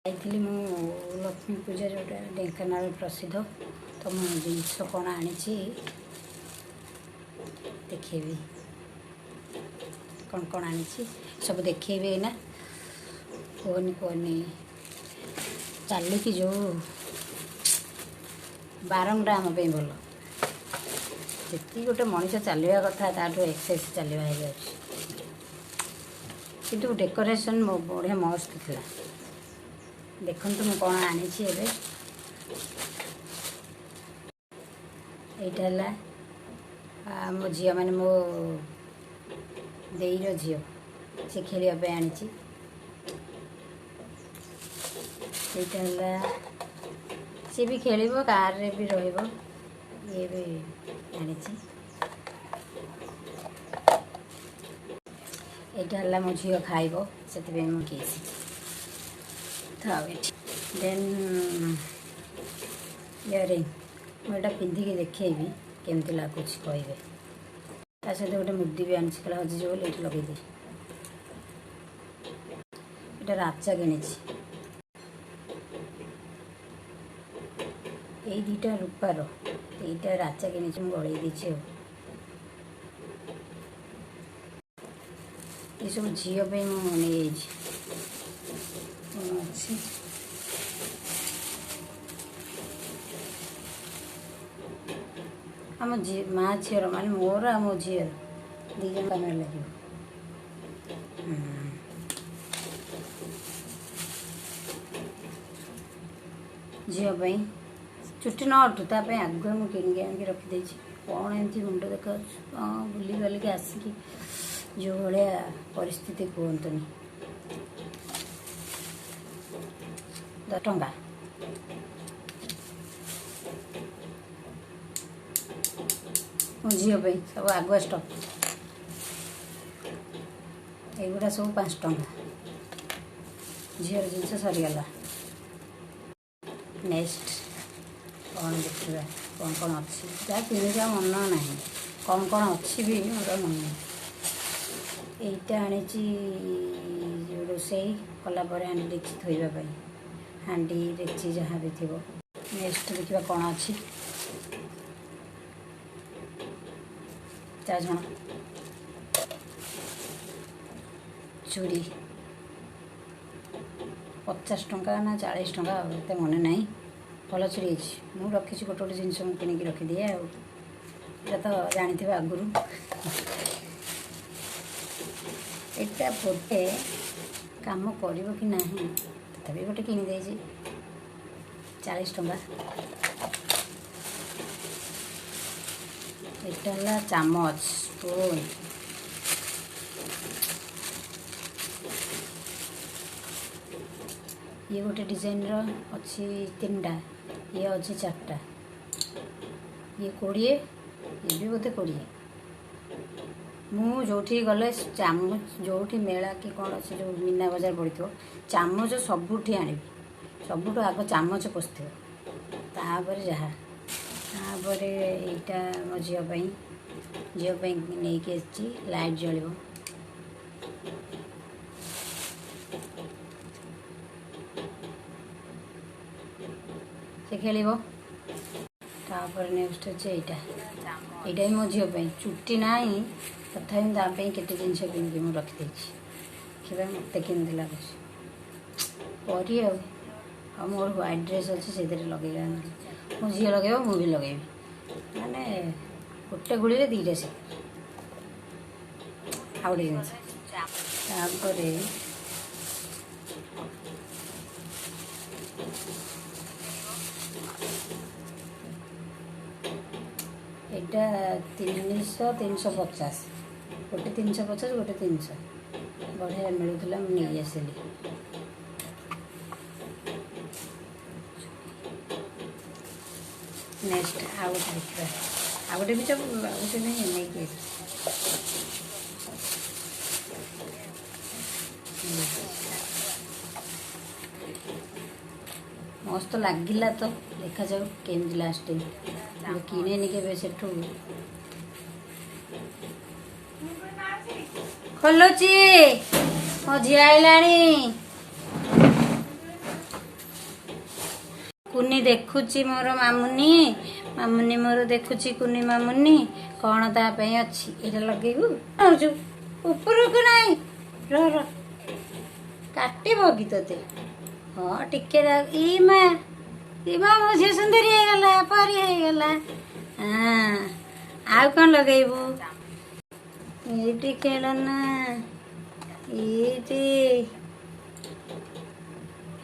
जाइली मु लक्ष्मी पूजा जोटा ढेंकानाल प्रसिद्ध तो मुझे जिनस कौन आनी देखेबी कौन कौन आनी सब देखेबी ना कहनी कहनी चलिकी जो बारंटा आम भल जी गोटे मनीष चलवा कथा ताठू एक्सरसाइज चलवा हो किंतु डेकोरेशन बढ़िया मस्त था। देखु मुझे कौन आनी यहाँ मो झी मैंने मो देर झी से खेलवाई आनी सी भी खेल कार रे भी रही ये भी आनी यहाँ मो झी खाइब से मुझे देन इयरिंग मुझे पिंधिकी देखेबी केमती लगुच कहे ता सहित गोटे मुदी भी आनी हजिज बोले ये लगे ये राचा कि यही दुटा रूपार यहीटा राचा कि गलई देती ये सब झील मुझे अच्छी आम झी माँ झीर मान मोर आ मो झीर दीज कम लगे झील चुट्टी न अटू आगे मुझे किणिक आनिक रखीदे कौन एमती मुंड देखा बुली गलिक आसिक जो भाया परिस्थिति कहतुनि 10 टंका मो झील सब आगुआ स्टक युवा सब 5 टंका झीर जिनस सरीगला नेक्स्ट कौन देखा कौन कौन अच्छी जहाँ किणा मन ना कौन कौन अच्छी भी मोर मन यहीटा आनी रोसे कलापर आनी डेक्ची थोवाई हांडी डेक्ची जहाँ भी थी नेक्स्ट देखा कौन अच्छी चाजण चूड़ी 50 टंका ना 40 टंका एत मन ना भल चूड़ी मुझे रखी गोटे गोटे जिनस मुझे किणिक रखिदिए आटा तो जानी आगुरी एटा गोटे काम कर कि ना तभी गोटे किणीदे 40 टंका यहाँ चामच स्पून ये गोटे डिजाइन अच्छी 3टा ये अच्छी 4टा ये 20 ये भी बोधे 20 मु जो गले चामच जो मेला कि कौन अच्छे जो मीना बजार पड़ी थो चामच सबुठी आनी सबुठ आग चामच पशि जहाँ तापर यहाँ मो झील नहीं लाइट जल से खेल तापर नेक्स्ट अच्छे यहाँ मो झील चुट्टी ना तथापि तापाई केते जिन किणिक मुझे रखीदे देखा मत केमती लगुच परी आ मोर व्हाइट ड्रेस अच्छे से लगे मो झी लगे मु भी लगे माने गोटे गुड़ी 2टा से आउटे जिन यहाँ 350 गोटे 350 गोटे 300 बढ़िया मिलूला मुझे आसली नेक्स्ट आउ देखा आ गए भी सब गोटे नहीं मस्त लगिला तो देखा जाऊ केमती लास्ट किणे के से खोलुची मो झी आइलाणी କୁନି ଦେଖୁଛି ମୋର ମାମୁନି ମାମୁନି ମୋର ଦେଖୁଛି କୁନି ମାମୁନି କ'ଣ ତା ପାଇଁ ଅଛି ଏଇଟା ଲଗେଇବୁ ଆଉଛୁ ଉପରକୁ ନାହିଁ ରହ ରହ କାଟିବ କି ତୋତେ ହଁ ଟିକେ ଇ ମା ମୋ ଝିଅ ସୁନ୍ଦରୀ ହେଇଗଲା ପରି ହେଇଗଲା ହଁ ଆଉ କ'ଣ ଲଗେଇବୁ ଏଇଠି ଖେଳନା ଏଇଠି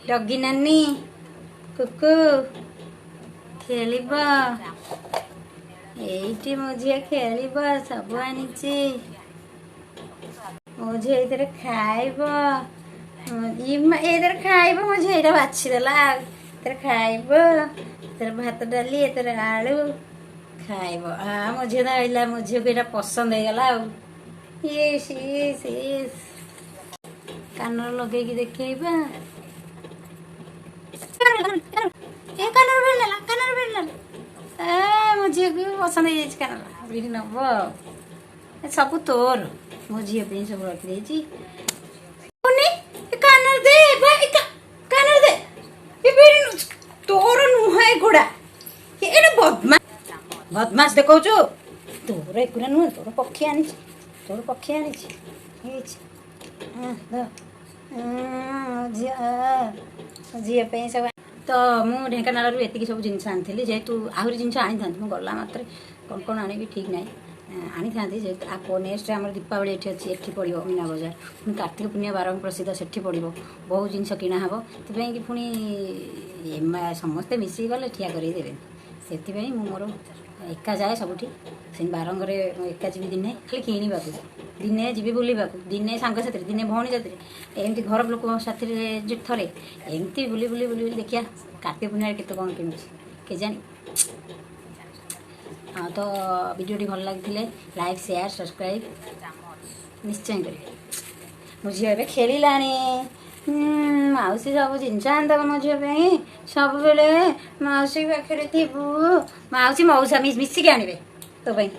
ଡଗି ନାନୀ କୁକୁ ଖେଳିବ ଏଇଠି ମୋ ଝିଅ ଖେଳିବ ସବୁ ଆଣିଛି ମୋ ଝିଅ ଏଇଥିରେ ଖାଇବ ଏଇଥିରେ ଖାଇବ ମୋ ଝିଅ ଏଇଟା ବାଛିଦେଲା ଏଥିରେ ଖାଇବ ଏଥିରେ ଭାତ ଡାଲି ଏଥିରେ ଆଳୁ ଖାଇବ ମୋ ଝିଅ ତ ଆଇଲା ମୋ ଝିଅକୁ ଏଇଟା ପସନ୍ଦ ହେଇଗଲା ଆଉ ଇସ୍ ଇସ୍ ଇସ୍ କାନରେ ଲଗେଇକି ଦେଖେଇବା ମୋ ଝିଅକୁ ପସନ୍ଦ ହେଇଯାଇଛି କାନର ବିରି ନବ ସବୁ ତୋର ମୋ ଝିଅ ପାଇଁ ସବୁ ରଖିଦେଇଛି ତୋର ନୁହଁ ଏଗୁଡ଼ା ଏଇଟା ବଦମାସ ଦେଖାଉଛୁ ତୋର ଏଗୁଡ଼ା ନୁହଁ ତୋର ପକ୍ଷୀ ଆଣିଛି ହେଇଛି ଝିଅ ପାଇଁ ସବୁ ତ ମୁଁ ଢେଙ୍କାନାଳରୁ ଏତିକି ସବୁ ଜିନିଷ ଆଣିଥିଲି ଯେହେତୁ ଆହୁରି ଜିନିଷ ଆଣିଥାନ୍ତି ମୁଁ ଗଲା ମାତ୍ରେ କ'ଣ ଆଣିବି ଠିକ୍ ନାହିଁ ଆଣିଥାନ୍ତି ଯେହେତୁ ନେକ୍ସଟ ଆମର ଦୀପାବଳି ଏଠି ଅଛି ଏଠି ପଡ଼ିବ ମୀନା ବଜାର ପୁଣି କାର୍ତ୍ତିକ ପୂର୍ଣ୍ଣିମା ବାର ପ୍ରସିଦ୍ଧ ସେଠି ପଡ଼ିବ ବହୁତ ଜିନିଷ କିଣା ହେବ ସେଥିପାଇଁ କି ପୁଣି ସମସ୍ତେ ମିଶିକି ଗଲେ ଠିଆ କରେଇ ଦେବେନି ସେଥିପାଇଁ ମୁଁ ମୋର ଏକା ଯାଏ ସବୁଠି ସେ ବାରଙ୍ଗରେ ଏକା ଯିବି ଦିନେ ଖାଲି କିଣିବାକୁ ଦିନେ ଯିବି ବୁଲିବାକୁ ଦିନେ ସାଙ୍ଗ ସାଥିରେ ଦିନେ ଭଉଣୀ ସାଥିରେ ଏମିତି ଘର ଲୋକ ସାଥିରେ ଥରେ ଏମିତି ବୁଲି ଦେଖିବା କାର୍ତ୍ତିକ ପୂର୍ଣ୍ଣିମାରେ କେତେ କ'ଣ କିଣୁଛି କେଜାଣି ହଁ ତ ଭିଡ଼ିଓଟି ଭଲ ଲାଗିଥିଲେ ଲାଇକ୍ ସେୟାର ସବସ୍କ୍ରାଇବ୍ ନିଶ୍ଚୟ କରିବେ ମୋ ଝିଅ ଏବେ ଖେଳିଲାଣି ମାଉସୀ ସବୁ ଜିନିଷ ଆଣିଦେବ ମୋ ଝିଅ ପାଇଁ ସବୁବେଳେ ମାଉସୀ ପାଖରେ ଥିବୁ ମାଉସୀ ମଉସା ମିଶିକି ଆଣିବେ ତୋ ପାଇଁ